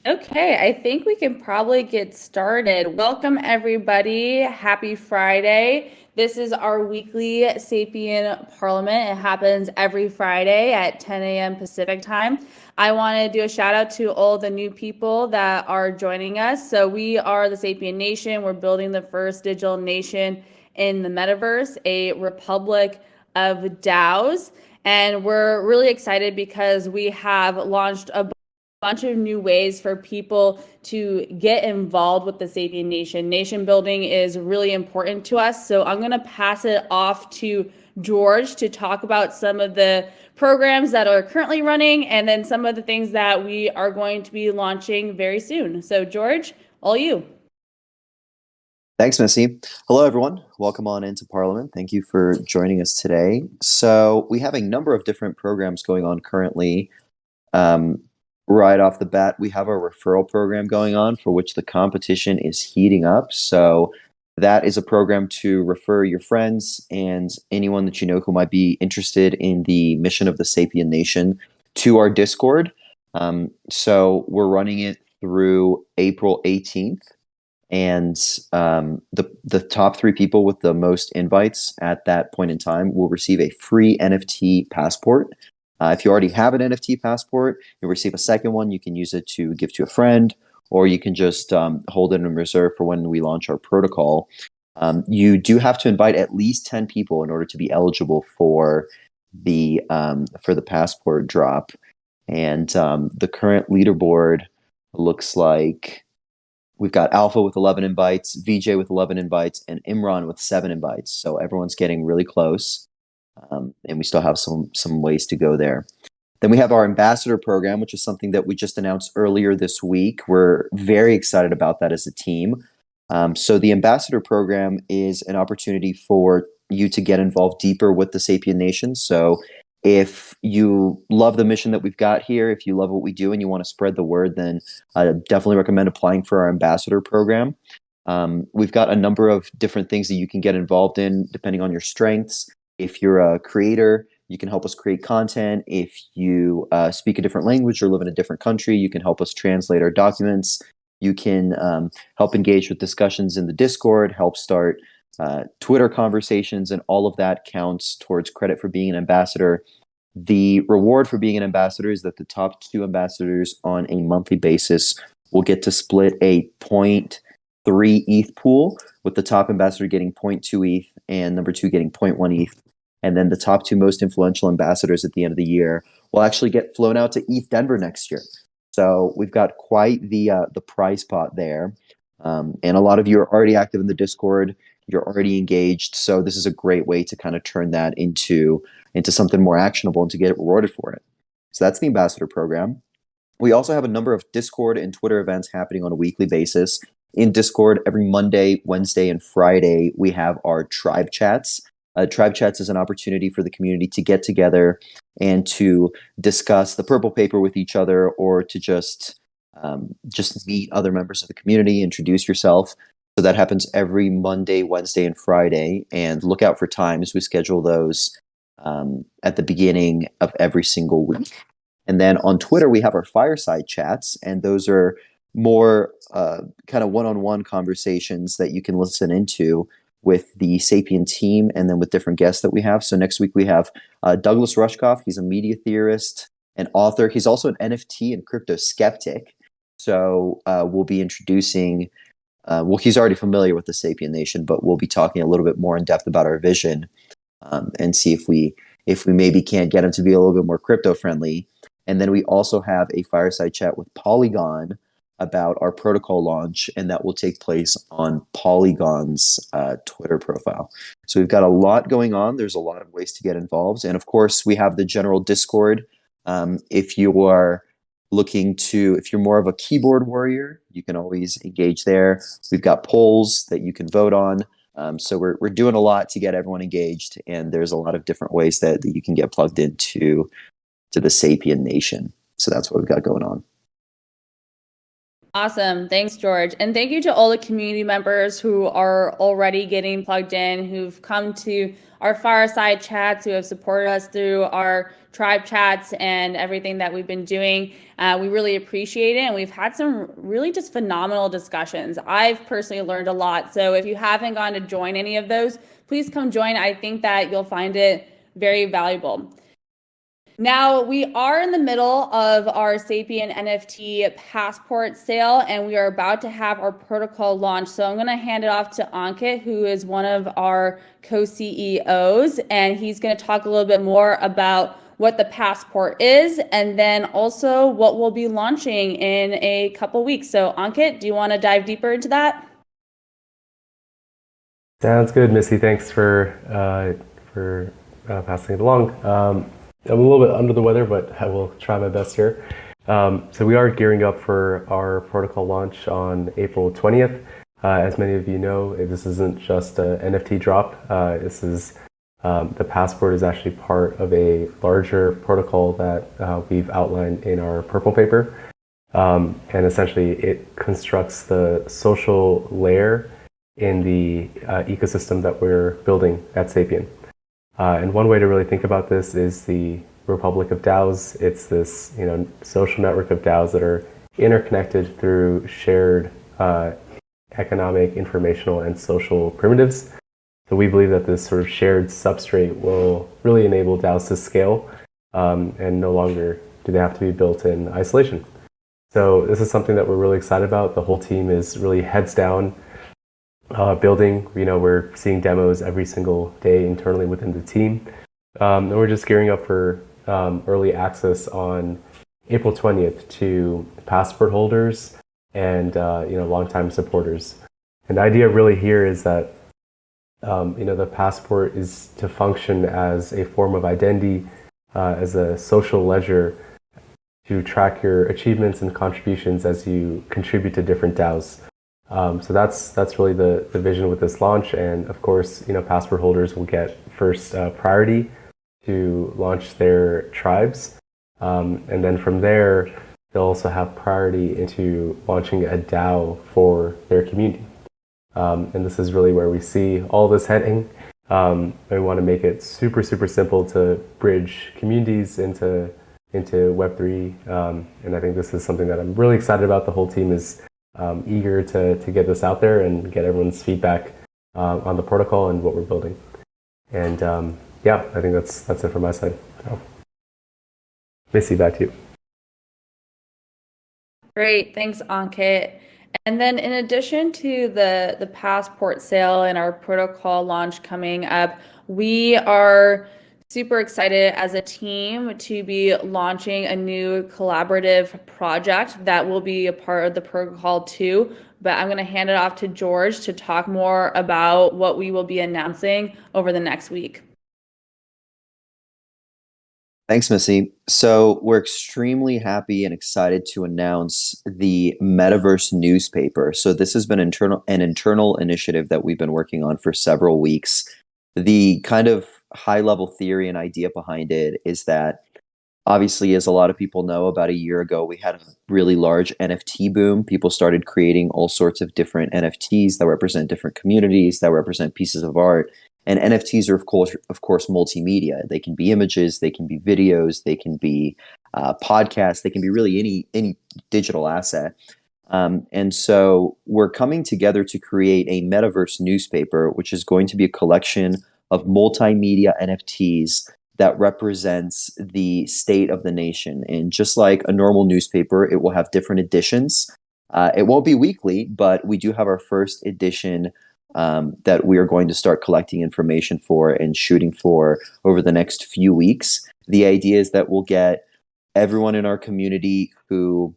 Okay, I think we can probably get started. Welcome, everybody. Happy Friday. This is our weekly Sapien Parliament. It happens every Friday at 10 a.m. Pacific time. I want to do a shout out to all the new people that are joining us. So, we are the Sapien Nation. We're building the first digital nation in the metaverse, a republic of DAOs. And we're really excited because we have launched a bunch of new ways for people to get involved with the Sapien Nation. Nation building is really important to us. So I'm going to pass it off to George to talk about some of the programs that are currently running and then some of the things that we are going to be launching very soon. So, George, all you. Thanks, Missy. Hello, everyone. Welcome on into Parliament. Thank you for joining us today. So, we have a number of different programs going on currently. Um, right off the bat, we have our referral program going on for which the competition is heating up. So, that is a program to refer your friends and anyone that you know who might be interested in the mission of the Sapien Nation to our Discord. So, we're running it through April 18th and the top three people with the most invites at that point in time will receive a free NFT passport. If you already have an NFT passport, you'll receive a second one. You can use it to give to a friend, or you can just hold it in reserve for when we launch our protocol. You do have to invite at least 10 people in order to be eligible for the passport drop. And the current leaderboard looks like we've got Alpha with 11 invites, VJ with 11 invites, and Imran with 7 invites. So everyone's getting really close, and we still have some ways to go there. Then we have our ambassador program, which is something that we just announced earlier this week. We're very excited about that as a team. So the ambassador program is an opportunity for you to get involved deeper with the Sapien Nation. So if you love the mission that we've got here, if you love what we do and you want to spread the word, then I definitely recommend applying for our ambassador program. We've got a number of different things that you can get involved in depending on your strengths. If you're a creator, you can help us create content. If you speak a different language or live in a different country, you can help us translate our documents. You can help engage with discussions in the Discord, help start Twitter conversations, and all of that counts towards credit for being an ambassador. The reward for being an ambassador is that the top two ambassadors on a monthly basis will get to split a point 0.3 ETH pool, with the top ambassador getting 0.2 ETH and number two getting 0.1 ETH. And then the top two most influential ambassadors at the end of the year will actually get flown out to ETH Denver next year. So we've got quite the prize pot there. And a lot of you are already active in the Discord. You're already engaged. So this is a great way to kind of turn that into something more actionable and to get rewarded for it. So that's the ambassador program. We also have a number of Discord and Twitter events happening on a weekly basis. In Discord, every Monday, Wednesday, and Friday, we have our tribe chats. Tribe chats is an opportunity for the community to get together and to discuss the purple paper with each other, or to just meet other members of the community, introduce yourself. So that happens every Monday, Wednesday, and Friday. And look out for times. We schedule those at the beginning of every single week. And then on Twitter, we have our fireside chats, and those are more kind of one-on-one conversations that you can listen into with the Sapien team and then with different guests that we have. So next week we have Douglas Rushkoff. He's a media theorist and author. He's also an NFT and crypto skeptic. So we'll be introducing, he's already familiar with the Sapien Nation, but we'll be talking a little bit more in depth about our vision and see if we maybe can't get him to be a little bit more crypto friendly. And then we also have a fireside chat with Polygon about our protocol launch, and that will take place on Polygon's Twitter profile. So we've got a lot going on. There's a lot of ways to get involved. And of course, we have the general Discord. If you are if you're more of a keyboard warrior, you can always engage there. We've got polls that you can vote on. So we're doing a lot to get everyone engaged, and there's a lot of different ways that you can get plugged into the Sapien Nation. So that's what we've got going on. Awesome. Thanks, George. And thank you to all the community members who are already getting plugged in, who've come to our fireside chats, who have supported us through our tribe chats and everything that we've been doing. We really appreciate it. And we've had some really just phenomenal discussions. I've personally learned a lot. So if you haven't gone to join any of those, please come join. I think that you'll find it very valuable. Now, we are in the middle of our Sapien NFT passport sale, and we are about to have our protocol launch. So I'm going to hand it off to Ankit, who is one of our co-CEOs, and he's going to talk a little bit more about what the passport is, and then also what we'll be launching in a couple weeks. So Ankit, do you want to dive deeper into that? Sounds good, Missy. Thanks for passing it along. I'm a little bit under the weather, but I will try my best here. So we are gearing up for our protocol launch on April 20th. As many of you know, this isn't just an NFT drop. This is the passport is actually part of a larger protocol that we've outlined in our purple paper. And essentially, it constructs the social layer in the ecosystem that we're building at Sapien. And one way to really think about this is the Republic of DAOs. It's this, social network of DAOs that are interconnected through shared economic, informational, and social primitives. So we believe that this sort of shared substrate will really enable DAOs to scale, and no longer do they have to be built in isolation. So this is something that we're really excited about. The whole team is really heads down building. We're seeing demos every single day internally within the team. And we're just gearing up for early access on April 20th to passport holders and longtime supporters. And the idea really here is that the passport is to function as a form of identity, as a social ledger to track your achievements and contributions as you contribute to different DAOs. So that's really the vision with this launch, and of course, passport holders will get first priority to launch their tribes, and then from there, they'll also have priority into launching a DAO for their community. And this is really where we see all this heading. We want to make it super, super simple to bridge communities into Web3, and I think this is something that I'm really excited about. The whole team is eager to get this out there and get everyone's feedback on the protocol and what we're building. And I think that's it from my side. So, Missy, back to you. Great, thanks, Ankit. And then in addition to the passport sale and our protocol launch coming up, we are super excited as a team to be launching a new collaborative project that will be a part of the protocol too. But I'm going to hand it off to George to talk more about what we will be announcing over the next week. Thanks, Missy. So we're extremely happy and excited to announce the Metaverse Newspaper. So this has been an internal initiative that we've been working on for several weeks. The kind of high-level theory and idea behind it is that, obviously, as a lot of people know, about a year ago, we had a really large NFT boom. People started creating all sorts of different NFTs that represent different communities, that represent pieces of art. And NFTs are, of course, multimedia. They can be images, they can be videos, they can be podcasts, they can be really any digital asset. And so we're coming together to create a Metaverse Newspaper, which is going to be a collection of multimedia NFTs that represents the state of the nation. And just like a normal newspaper, it will have different editions. It won't be weekly, but we do have our first edition that we are going to start collecting information for and shooting for over the next few weeks. The idea is that we'll get everyone in our community who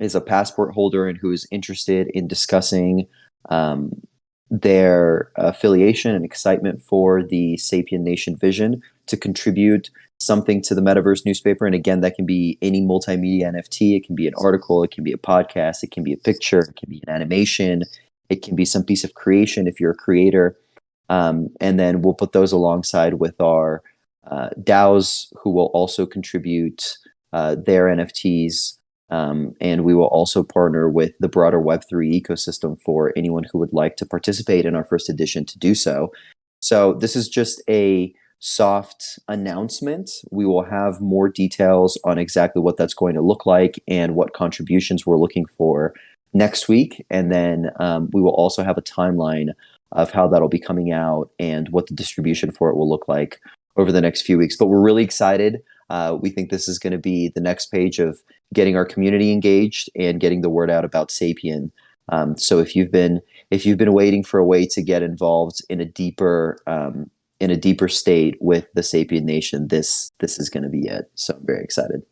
is a passport holder and who is interested in discussing their affiliation and excitement for the Sapien Nation vision to contribute something to the Metaverse Newspaper. And again, that can be any multimedia NFT. It can be an article. It can be a podcast. It can be a picture. It can be an animation. It can be some piece of creation if you're a creator. And then we'll put those alongside with our DAOs who will also contribute their NFTs And we will also partner with the broader Web3 ecosystem for anyone who would like to participate in our first edition to do so. So this is just a soft announcement. We will have more details on exactly what that's going to look like and what contributions we're looking for next week. And then we will also have a timeline of how that'll be coming out and what the distribution for it will look like over the next few weeks. But we're really excited. We think this is going to be the next page of getting our community engaged and getting the word out about Sapien. So if you've been waiting for a way to get involved in a deeper state with the Sapien Nation, this is going to be it. So I'm very excited.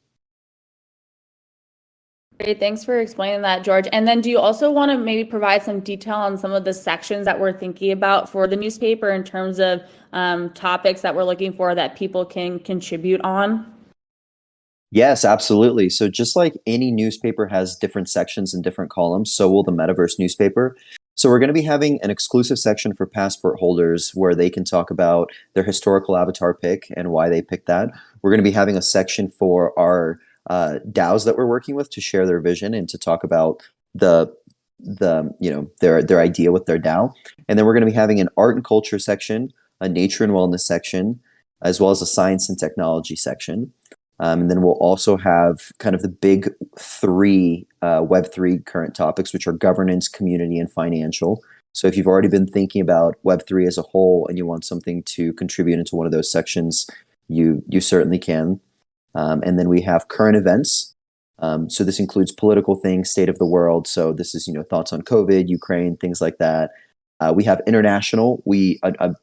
Great, thanks for explaining that, George. And then do you also want to maybe provide some detail on some of the sections that we're thinking about for the newspaper in terms of topics that we're looking for that people can contribute on? Yes, absolutely. So just like any newspaper has different sections and different columns, so will the Metaverse Newspaper. So we're going to be having an exclusive section for passport holders where they can talk about their historical avatar pick and why they picked that. We're going to be having a section for our DAOs that we're working with to share their vision and to talk about their idea with their DAO. And then we're going to be having an art and culture section, a nature and wellness section, as well as a science and technology section. And then we'll also have kind of the big three Web3 current topics, which are governance, community, and financial. So if you've already been thinking about Web3 as a whole and you want something to contribute into one of those sections, you certainly can. And then we have current events. So this includes political things, state of the world. So this is, thoughts on COVID, Ukraine, things like that. We have international.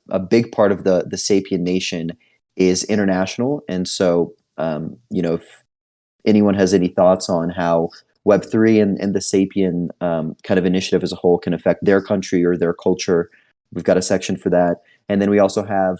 A big part of the Sapien Nation is international. And so, if anyone has any thoughts on how Web3 and the Sapien kind of initiative as a whole can affect their country or their culture, we've got a section for that. And then we also have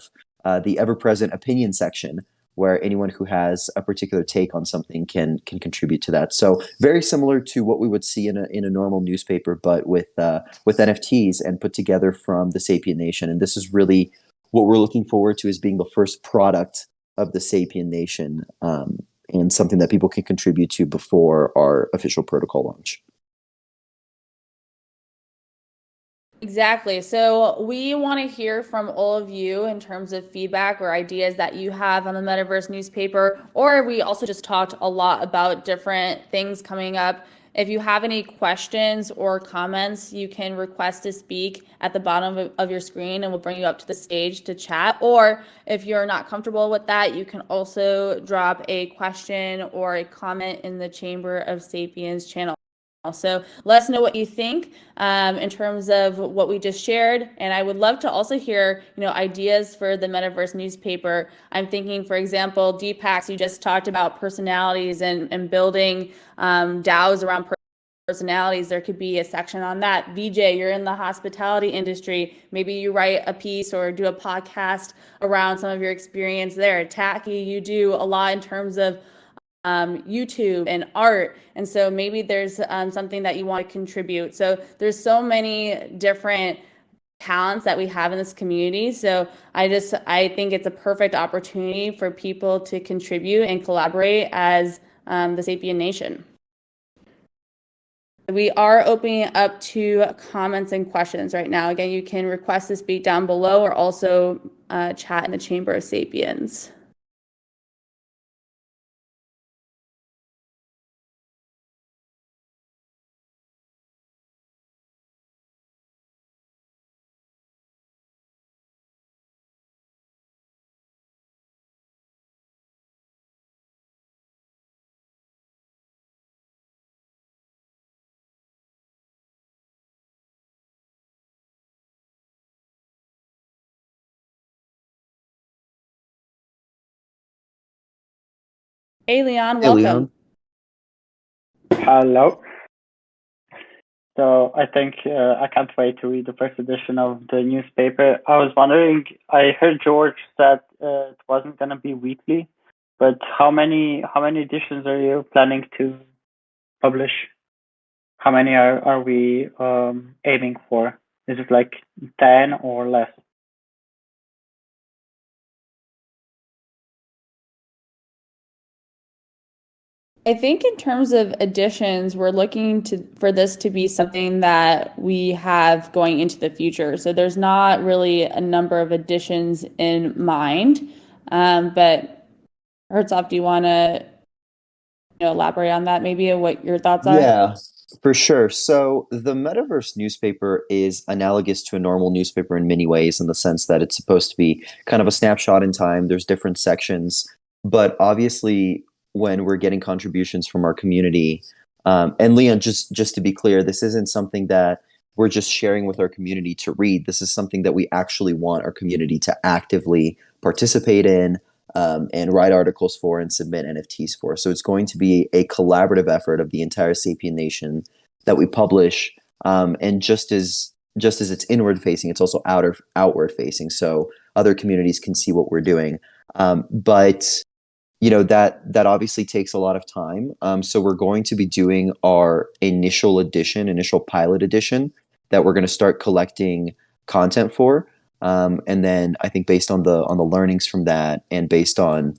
the ever-present opinion section, where anyone who has a particular take on something can contribute to that. So very similar to what we would see in a normal newspaper, but with NFTs and put together from the Sapien Nation. And this is really what we're looking forward to as being the first product of the Sapien Nation, and something that people can contribute to before our official protocol launch. Exactly. So we want to hear from all of you in terms of feedback or ideas that you have on the Metaverse Newspaper, or we also just talked a lot about different things coming up. If you have any questions or comments, you can request to speak at the bottom of your screen and we'll bring you up to the stage to chat. Or if you're not comfortable with that, you can also drop a question or a comment in the Chamber of Sapiens channel. So let us know what you think in terms of what we just shared. And I would love to also hear, ideas for the Metaverse Newspaper. I'm thinking, for example, Deepak, you just talked about personalities and building DAOs around personalities. There could be a section on that. VJ, you're in the hospitality industry. Maybe you write a piece or do a podcast around some of your experience there. Tacky, you do a lot in terms of YouTube and art, and so maybe there's something that you want to contribute. So there's so many different talents that we have in this community. So I think it's a perfect opportunity for people to contribute and collaborate as the Sapien Nation. We are opening up to comments and questions right now. Again, you can request to speak down below or also chat in the Chamber of Sapiens. Hey, Leon, welcome. Hey, Leon. Hello. So I think I can't wait to read the first edition of the newspaper. I was wondering, I heard George said it wasn't going to be weekly, but how many editions are you planning to publish? How many are we aiming for? Is it like 10 or less? I think in terms of additions, we're looking for this to be something that we have going into the future. So there's not really a number of additions in mind. But Herzog, do you want to elaborate on that maybe and what your thoughts are? Yeah, for sure. So the Metaverse newspaper is analogous to a normal newspaper in many ways, in the sense that it's supposed to be kind of a snapshot in time. There's different sections, but obviously, when we're getting contributions from our community, and Leon, just to be clear, this isn't something that we're just sharing with our community to read. This is something that we actually want our community to actively participate in, and write articles for and submit NFTs for. So it's going to be a collaborative effort of the entire Sapien Nation that we publish. And just as it's inward facing, it's also outward facing. So other communities can see what we're doing. But that obviously takes a lot of time. So we're going to be doing our initial pilot edition that we're going to start collecting content for. And then I think based on the learnings from that, and based on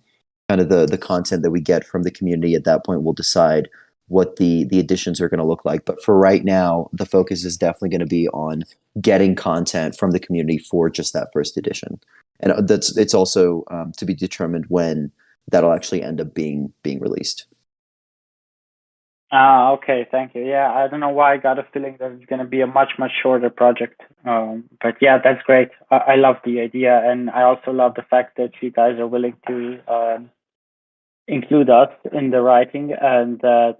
kind of the content that we get from the community at that point, we'll decide what the additions are going to look like. But for right now, the focus is definitely going to be on getting content from the community for just that first edition. And it's also to be determined when that'll actually end up being released. Okay, thank you. Yeah, I don't know why I got a feeling that it's going to be a much, much shorter project. But yeah, that's great. I love the idea. And I also love the fact that you guys are willing to include us in the writing, and that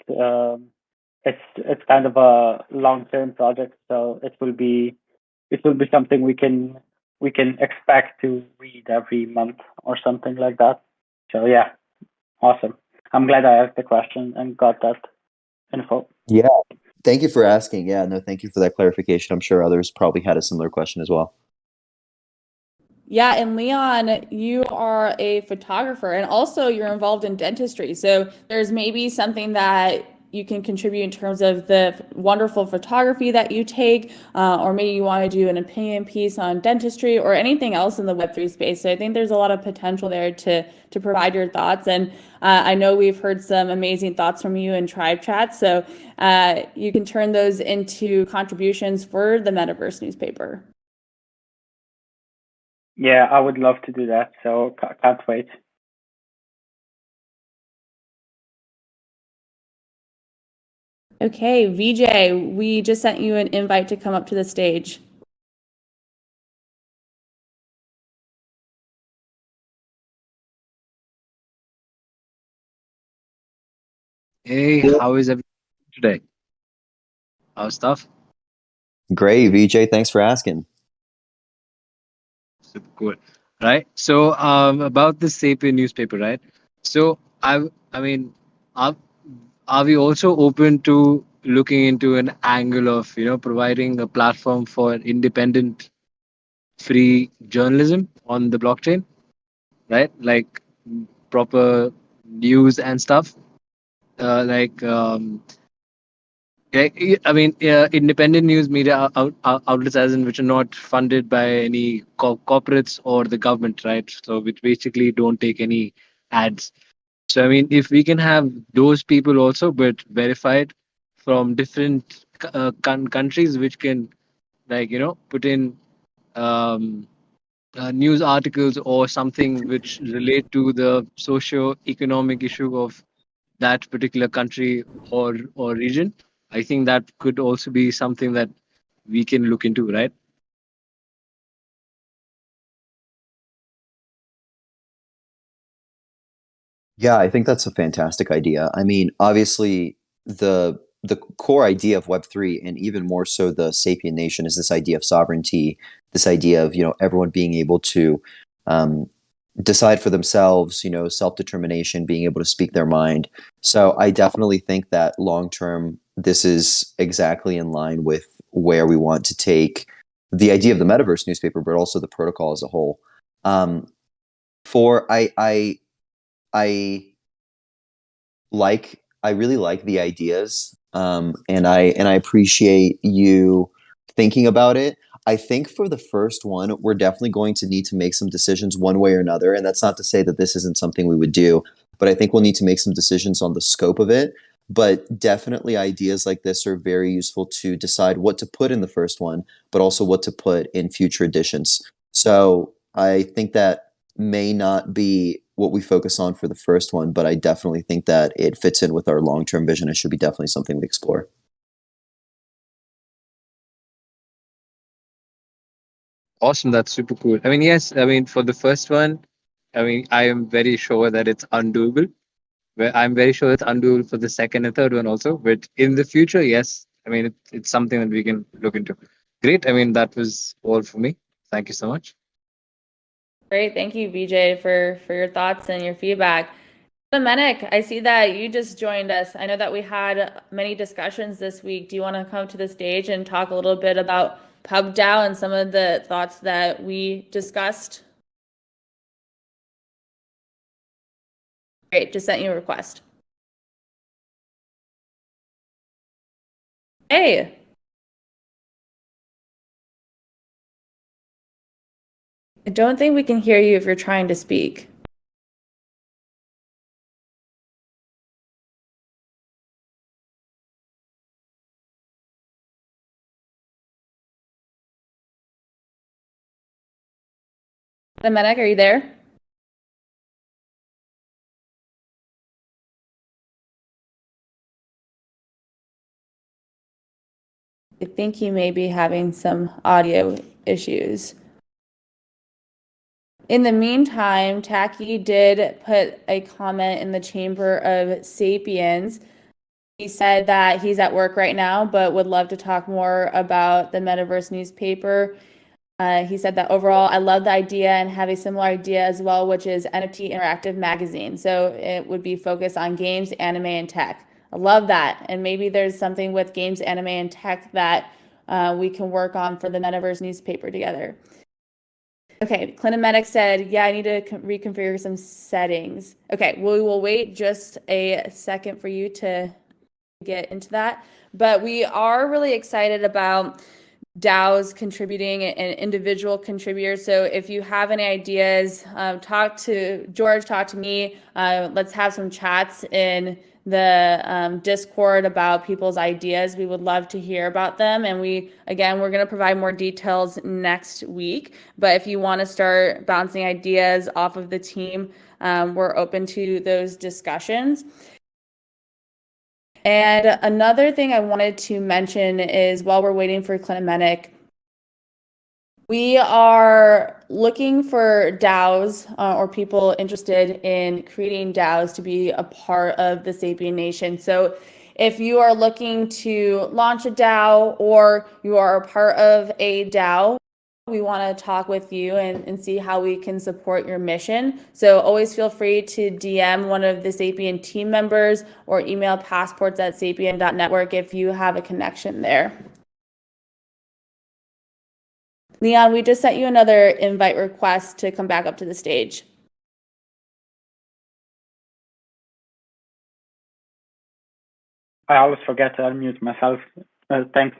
it's kind of a long-term project. So it will be something we can expect to read every month or something like that. So yeah, awesome. I'm glad I asked the question and got that info. Yeah. Thank you for asking. Yeah, no, thank you for that clarification. I'm sure others probably had a similar question as well. Yeah, and Leon, you are a photographer and also you're involved in dentistry. So there's maybe something that you can contribute in terms of the wonderful photography that you take, or maybe you want to do an opinion piece on dentistry or anything else in the Web3 space. So I think there's a lot of potential there to provide your thoughts. And I know we've heard some amazing thoughts from you in Tribe Chat. So you can turn those into contributions for the Metaverse newspaper. Yeah, I would love to do that. So can't wait. Okay, VJ, we just sent you an invite to come up to the stage. Hey, how is everything today? How's stuff? Great, VJ. Thanks for asking. Super cool. Right. So, about the Sapien newspaper, right? So, I mean, are, are we also open to looking into an angle of, providing a platform for independent, free journalism on the blockchain, right? Like proper news and stuff. Like Yeah, I mean, independent news media outlets, as in which are not funded by any corporates or the government, right? So, which basically don't take any ads. So, I mean, if we can have those people also, but verified from different countries, which can, like, put in um, news articles or something which relate to the socio-economic issue of that particular country or region, I think that could also be something that we can look into, right? Yeah, I think that's a fantastic idea. I mean, obviously, the core idea of Web3, and even more so the Sapien Nation, is this idea of sovereignty, this idea of everyone being able to um, decide for themselves, self-determination, being able to speak their mind. So I definitely think that long term, this is exactly in line with where we want to take the idea of the Metaverse newspaper, but also the protocol as a whole. Um, for I I really like the ideas, and I appreciate you thinking about it. I think for the first one, we're definitely going to need to make some decisions one way or another, and that's not to say that this isn't something we would do. but I think we'll need to make some decisions on the scope of it. But definitely ideas like this are very useful to decide what to put in the first one, but also what to put in future editions. So I think that may not be what we focus on for the first one, but I definitely think that it fits in with our long-term vision. It should be definitely something we explore. Awesome, that's super cool. I mean, yes, I mean, for the first one, I mean, I am very sure that it's undoable. I'm very sure it's undoable for the second and third one also. But in the future, yes, I mean, it's something that we can look into. Great. I mean, that was all for me. Thank you so much. Great. Thank you, VJ, for your thoughts and your feedback. Domenic, I see that you just joined us. I know that we had many discussions this week. Do you want to come to the stage and talk a little bit about PubDAO and some of the thoughts that we discussed? Great. Just sent you a request. Hey. I don't think we can hear you if you're trying to speak. Domenic, are you there? I think he may be having some audio issues. In the meantime, Taki did put a comment in the Chamber of Sapiens. He said that he's at work right now, but would love to talk more about the Metaverse Newspaper. He said that overall, I love the idea and have a similar idea as well, which is NFT Interactive Magazine. So it would be focused on games, anime, and tech. I love that. And maybe there's something with games, anime, and tech that we can work on for the Metaverse Newspaper together. Okay, Clinomedic said, yeah, I need to reconfigure some settings. Okay, we will wait just a second for you to get into that. But we are really excited about DAOs contributing and individual contributors. So if you have any ideas, talk to George, talk to me. Let's have some chats in the Discord about people's ideas. We would love to hear about them. And we're going to provide more details next week. But if you want to start bouncing ideas off of the team, we're open to those discussions. And another thing I wanted to mention is while we're waiting for Clinomedic, we are looking for DAOs or people interested in creating DAOs to be a part of the Sapien Nation. So if you are looking to launch a DAO or you are a part of a DAO, we want to talk with you and see how we can support your mission. So always feel free to DM one of the Sapien team members or email passports@sapien.network if you have a connection there. Leon, we just sent you another invite request to come back up to the stage. I always forget to unmute myself. Thanks.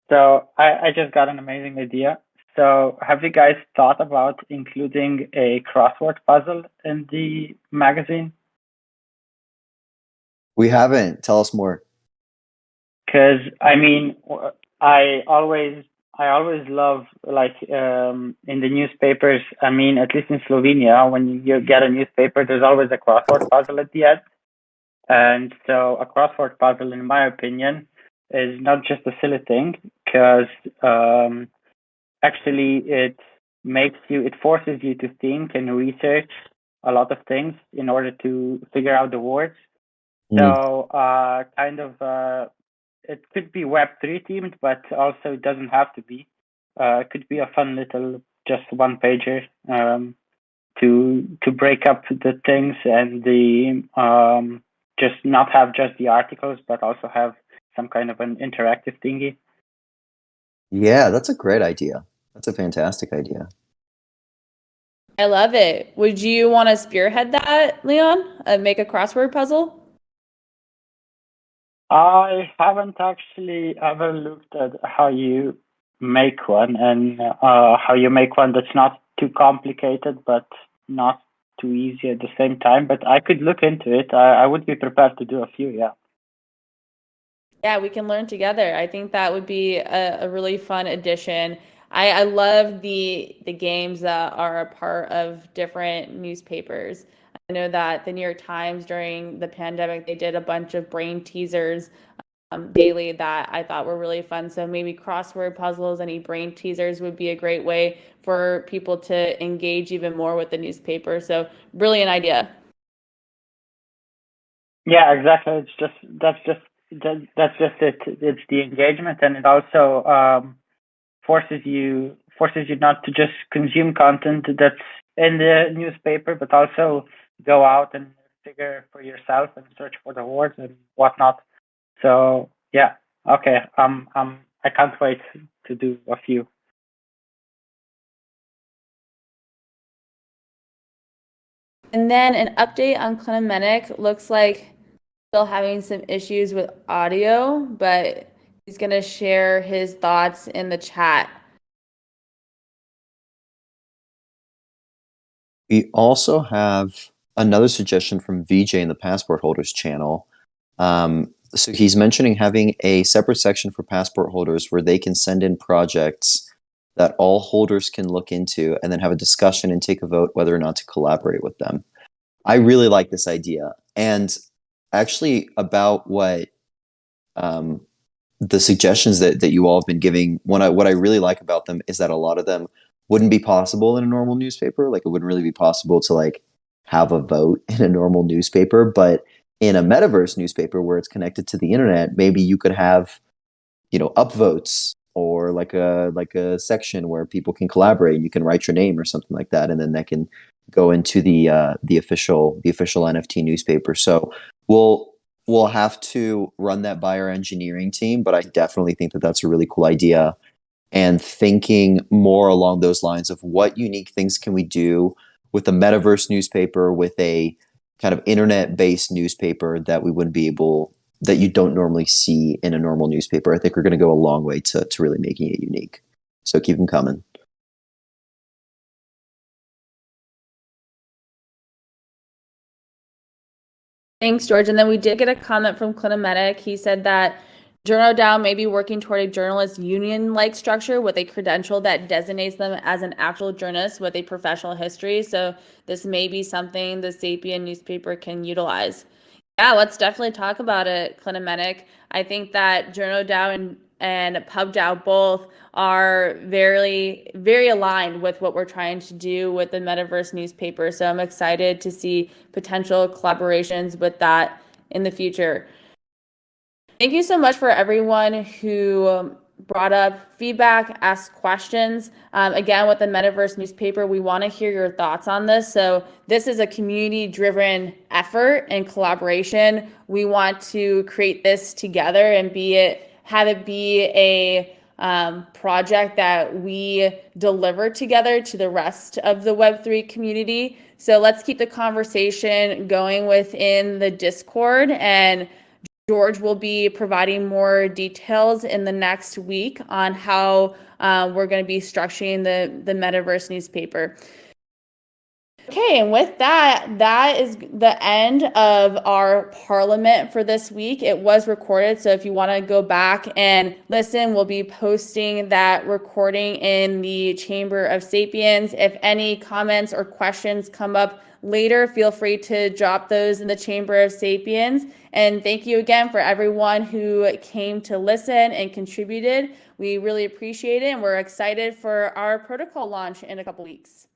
So I just got an amazing idea. So have you guys thought about including a crossword puzzle in the magazine? We haven't. Tell us more. Because I mean, I always love like in the newspapers. I mean, at least in Slovenia, when you get a newspaper, there's always a crossword puzzle at the end. And so a crossword puzzle, in my opinion, is not just a silly thing, because actually it forces you to think and research a lot of things in order to figure out the words. So it could be Web3 themed, but also it doesn't have to be. It could be a fun little just one pager to break up the things and the just not have just the articles, but also have some kind of an interactive thingy. Yeah, that's a great idea. That's a fantastic idea. I love it. Would you want to spearhead that, Leon? Make a crossword puzzle? I haven't actually ever looked at how you make one and how you make one that's not too complicated, but not too easy at the same time, but I could look into it. I would be prepared to do a few, yeah. Yeah, we can learn together. I think that would be a really fun addition. I love the games that are a part of different newspapers. I know that the New York Times during the pandemic, they did a bunch of brain teasers daily that I thought were really fun. So maybe crossword puzzles, any brain teasers would be a great way for people to engage even more with the newspaper. So brilliant idea. Yeah, exactly. That's just it. It's the engagement, and it also forces you not to just consume content that's in the newspaper, but also go out and figure for yourself and search for the words and whatnot. So yeah, okay. I can't wait to do a few. And then an update on Clemenic looks like still having some issues with audio, but he's going to share his thoughts in the chat. We also have another suggestion from VJ in the Passport Holders channel. So he's mentioning having a separate section for passport holders where they can send in projects that all holders can look into and then have a discussion and take a vote whether or not to collaborate with them. I really like this idea. And actually, about what the suggestions that you all have been giving, what I really like about them is that a lot of them wouldn't be possible in a normal newspaper. Like, it wouldn't really be possible to like have a vote in a normal newspaper, but in a metaverse newspaper where it's connected to the internet, maybe you could have, upvotes or like a section where people can collaborate and you can write your name or something like that, and then that can go into the official NFT newspaper. So we'll have to run that by our engineering team, but I definitely think that that's a really cool idea. And thinking more along those lines of what unique things can we do with a metaverse newspaper, with a kind of internet-based newspaper that you don't normally see in a normal newspaper. I think we're going to go a long way to really making it unique. So keep them coming. Thanks, George. And then we did get a comment from Clinomedic. He said that JournalDAO may be working toward a journalist union-like structure with a credential that designates them as an actual journalist with a professional history. So this may be something the Sapien newspaper can utilize. Yeah, let's definitely talk about it, Clinomedic. I think that JournalDAO and PubDAO both are very, very aligned with what we're trying to do with the Metaverse newspaper. So I'm excited to see potential collaborations with that in the future. Thank you so much for everyone who brought up feedback, asked questions. Again, with the Metaverse newspaper, we want to hear your thoughts on this. So this is a community-driven effort and collaboration. We want to create this together and have it be a project that we deliver together to the rest of the Web3 community. So let's keep the conversation going within the Discord, and George will be providing more details in the next week on how we're going to be structuring the Metaverse newspaper. Okay, and with that, that is the end of our Parliament for this week. It was recorded, so if you want to go back and listen, we'll be posting that recording in the Chamber of Sapiens. If any comments or questions come up later, feel free to drop those in the Chamber of Sapiens. And thank you again for everyone who came to listen and contributed. We really appreciate it, and we're excited for our protocol launch in a couple weeks.